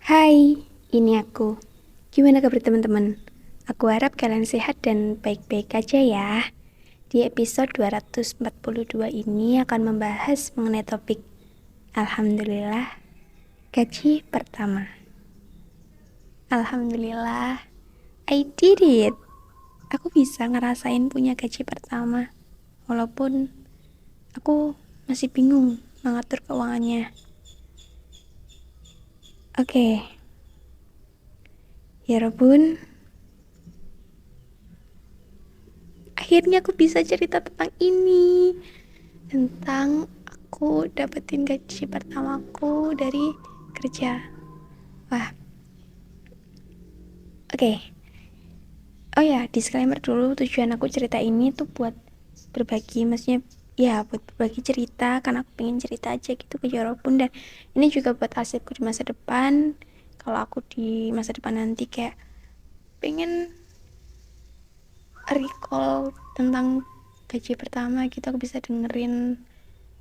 Hai, ini aku. Gimana kabar teman-teman? Aku harap kalian sehat dan baik-baik aja ya. Di episode 242 ini akan membahas mengenai topik Alhamdulillah, gaji pertama. Alhamdulillah, I did it. Aku bisa ngerasain punya gaji pertama. Walaupun aku masih bingung mengatur keuangannya. Oke, ya Robun, akhirnya aku bisa cerita tentang ini, tentang aku dapetin gaji pertamaku dari kerja. Wah, oke. Oh ya, disclaimer dulu, tujuan aku cerita ini tuh buat berbagi, maksudnya ya buat berbagi cerita, karena aku pengen cerita aja gitu ke Yorobun. Dan ini juga buat arsipku di masa depan, kalau aku di masa depan nanti kayak pengen recall tentang gaji pertama gitu, aku bisa dengerin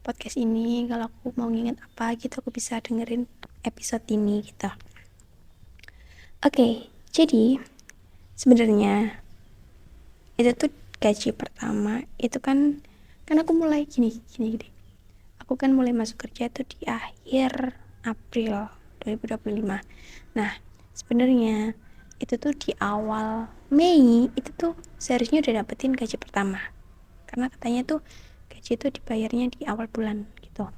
podcast ini. Kalau aku mau nginget apa gitu, aku bisa dengerin episode ini gitu. Oke, jadi sebenarnya itu tuh gaji pertama itu kan aku mulai gini. Aku kan mulai masuk kerja itu di akhir April 2025. Nah, sebenarnya itu tuh di awal Mei itu tuh seharusnya udah dapetin gaji pertama. Karena katanya tuh gaji itu dibayarnya di awal bulan gitu.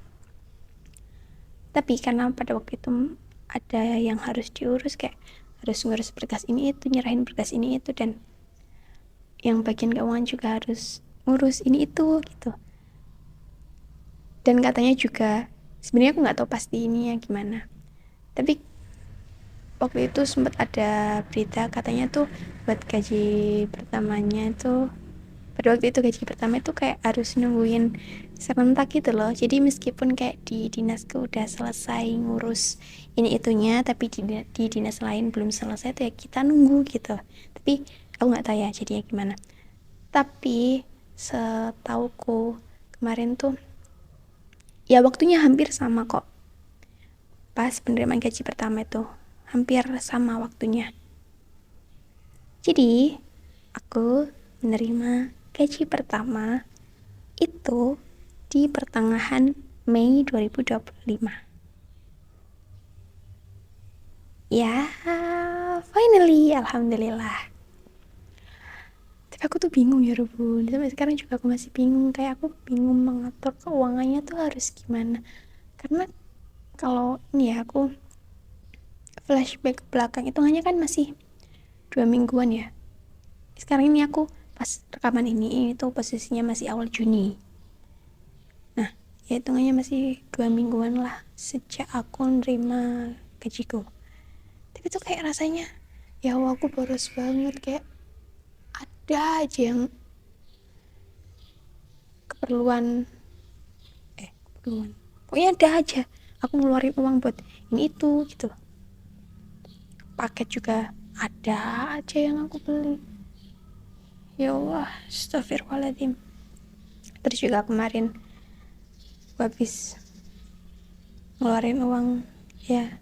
Tapi karena pada waktu itu ada yang harus diurus, kayak harus ngurus berkas ini itu, nyerahin berkas ini itu, dan yang bagian keuangan juga harus ngurus ini itu gitu. Dan katanya juga, sebenarnya aku nggak tahu pasti ini ya gimana, tapi waktu itu sempat ada berita katanya tuh buat gaji pertamanya itu, pada waktu itu gaji pertama itu kayak harus nungguin serentak gitu loh. Jadi meskipun kayak di dinasku udah selesai ngurus ini itunya, tapi di dinas lain belum selesai tuh ya kita nunggu gitu. Tapi aku nggak tahu ya jadinya gimana. Tapi setauku kemarin tuh ya waktunya hampir sama kok. Pas penerimaan gaji pertama itu hampir sama waktunya. Jadi aku menerima gaji pertama itu di pertengahan Mei 2025. Ya, finally, alhamdulillah. Tapi aku tuh bingung ya Rubun, sampai sekarang juga aku masih bingung, kayak aku bingung mengatur keuangannya tuh harus gimana. Karena kalau ini ya, aku flashback ke belakang itu hanya kan masih 2 mingguan ya. Sekarang ini aku pas rekaman ini tuh posisinya masih awal Juni. Nah, ya hitungannya masih 2 mingguan lah sejak aku nerima gajiku. Tapi tuh kayak rasanya, ya Allah, aku boros banget, kayak ada aja yang keperluan pokoknya ada aja aku ngeluarin uang buat ini itu gitu. Paket juga ada aja yang aku beli. Ya Allah, astagfirullahaladzim. Terus juga kemarin habis ngeluarin uang ya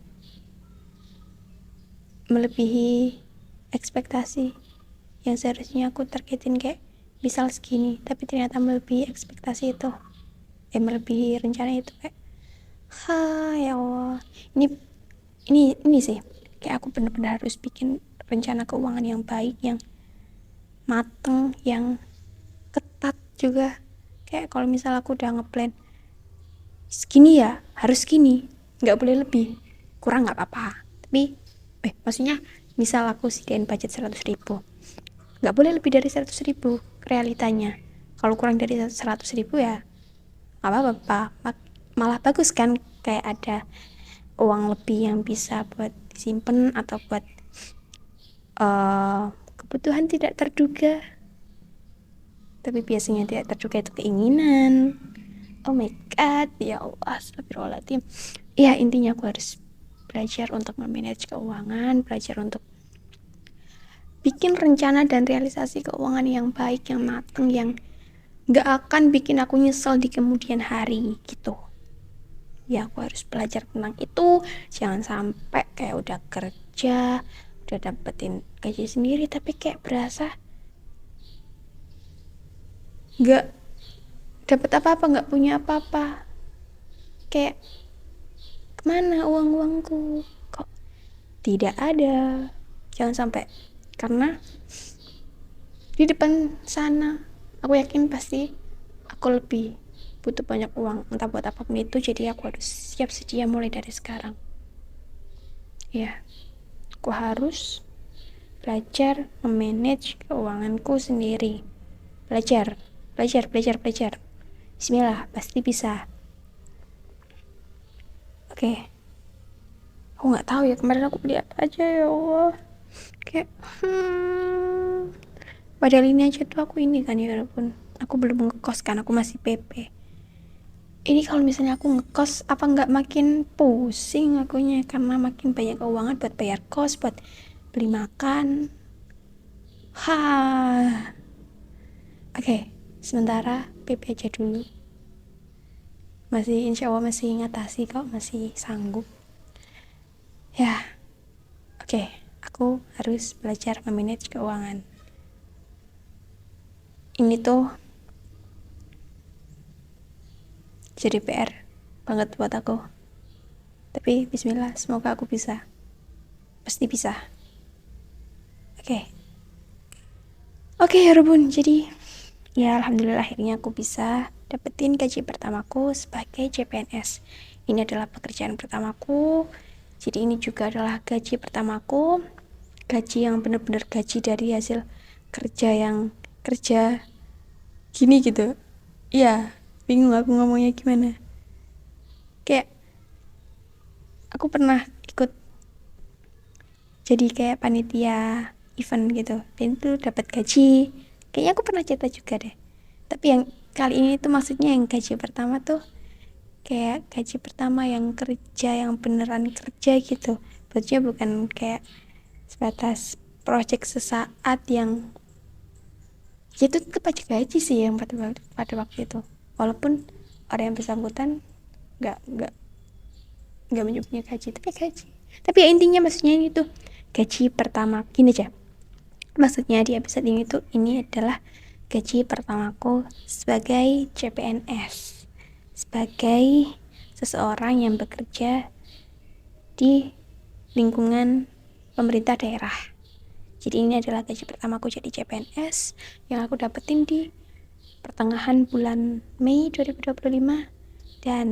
melebihi ekspektasi yang seharusnya aku targetin, kayak misal segini tapi ternyata melebihi ekspektasi itu, melebihi rencana itu. Kayak ya Allah, ini sih kayak aku benar-benar harus bikin rencana keuangan yang baik, yang mateng, yang ketat juga. Kayak kalau misal aku udah ngeplan segini ya harus segini, nggak boleh lebih, kurang nggak apa-apa, tapi maksudnya misal aku sediain budget 100.000, nggak boleh lebih dari 100.000 realitanya. Kalau kurang dari 100.000 ya nggak apa-apa, malah bagus kan, kayak ada uang lebih yang bisa buat disimpan atau buat kebutuhan tidak terduga. Tapi biasanya tidak terduga itu keinginan. Oh my god, ya Allah, astagfirullahaladzim. Ya intinya aku harus belajar untuk memanage keuangan, belajar untuk bikin rencana dan realisasi keuangan yang baik, yang mateng, yang gak akan bikin aku nyesel di kemudian hari gitu. ya aku harus belajar tentang itu. Jangan sampai kayak udah kerja, udah dapetin gaji sendiri tapi kayak berasa nggak dapet apa-apa, nggak punya apa-apa, kayak kemana uang-uangku, kok tidak ada. Jangan sampai, karena di depan sana aku yakin pasti aku lebih butuh banyak uang, entah buat apapun itu. Jadi aku harus siap sedia mulai dari sekarang. Ya, aku harus belajar memanage keuanganku sendiri. Belajar. Bismillah, pasti bisa. Oke. Aku nggak tahu ya kemarin aku beli apa aja, ya Allah. Kayak padahal ini aja tuh aku ini kan, ya walaupun aku belum ngekos kan, aku masih PP. Ini kalau misalnya aku ngekos, apa nggak makin pusing akunya, karena makin banyak keuangan buat bayar kos, buat beli makan. Oke, sementara PP aja dulu. Masih, insya Allah masih ngatasi kok, masih sanggup. Ya, oke, aku harus belajar memanage keuangan. Ini tuh jadi PR banget buat aku. Tapi bismillah, semoga aku bisa. Pasti bisa. Oke ya Rebun, jadi ya alhamdulillah akhirnya aku bisa dapetin gaji pertamaku sebagai CPNS. Ini adalah pekerjaan pertamaku. Jadi ini juga adalah gaji pertamaku. Gaji yang bener-bener gaji dari hasil kerja yang kerja gini gitu. Iya, bingung aku ngomongnya gimana. Kayak aku pernah ikut jadi kayak panitia event gitu, dan itu dapat gaji. Kayaknya aku pernah cerita juga deh. Tapi yang kali ini tuh maksudnya yang gaji pertama tuh kayak gaji pertama yang kerja, yang beneran kerja gitu. Maksudnya bukan kayak sebatas project sesaat yang ya itu tetap aja gaji sih yang pada waktu itu, walaupun orang yang bersangkutan nggak menyebutnya gaji, tapi gaji. Tapi ya intinya maksudnya ini tuh gaji pertama. Gini aja, maksudnya di episode ini tuh ini adalah gaji pertamaku sebagai CPNS, sebagai seseorang yang bekerja di lingkungan pemerintah daerah. Jadi ini adalah gaji pertamaku jadi CPNS yang aku dapetin di pertengahan bulan Mei 2025. Dan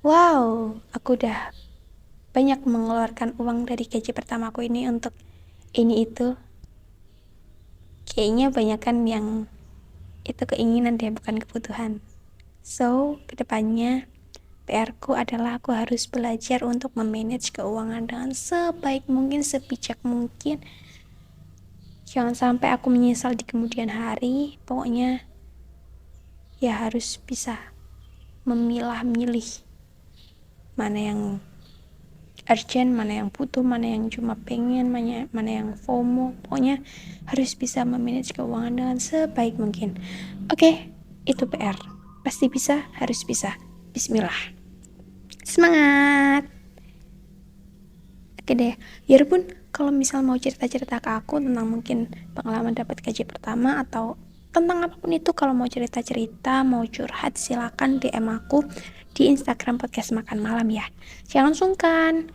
wow, aku udah banyak mengeluarkan uang dari gaji pertamaku ini untuk ini itu. Kayaknya banyakan yang itu keinginan deh, bukan kebutuhan. So, kedepannya PR ku adalah aku harus belajar untuk memanage keuangan dengan sebaik mungkin, sebijak mungkin. Jangan sampai aku menyesal di kemudian hari. Pokoknya ya harus bisa memilah-milih mana yang urgent, mana yang butuh, mana yang cuma pengen, mana yang FOMO. Pokoknya harus bisa memanage keuangan dengan sebaik mungkin. Oke, itu PR. Pasti bisa, harus bisa. Bismillah. Semangat. Oke deh, biarpun kalau misal mau cerita-cerita ke aku tentang mungkin pengalaman dapat gaji pertama atau tentang apapun itu, kalau mau cerita-cerita, mau curhat, silakan DM aku di Instagram podcast makan malam ya. Jangan sungkan.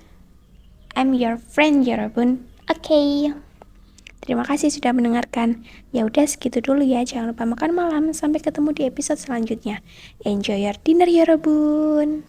I'm your friend Yorobun. Oke. Terima kasih sudah mendengarkan. Ya udah segitu dulu ya. Jangan lupa makan malam. Sampai ketemu di episode selanjutnya. Enjoy your dinner Yorobun.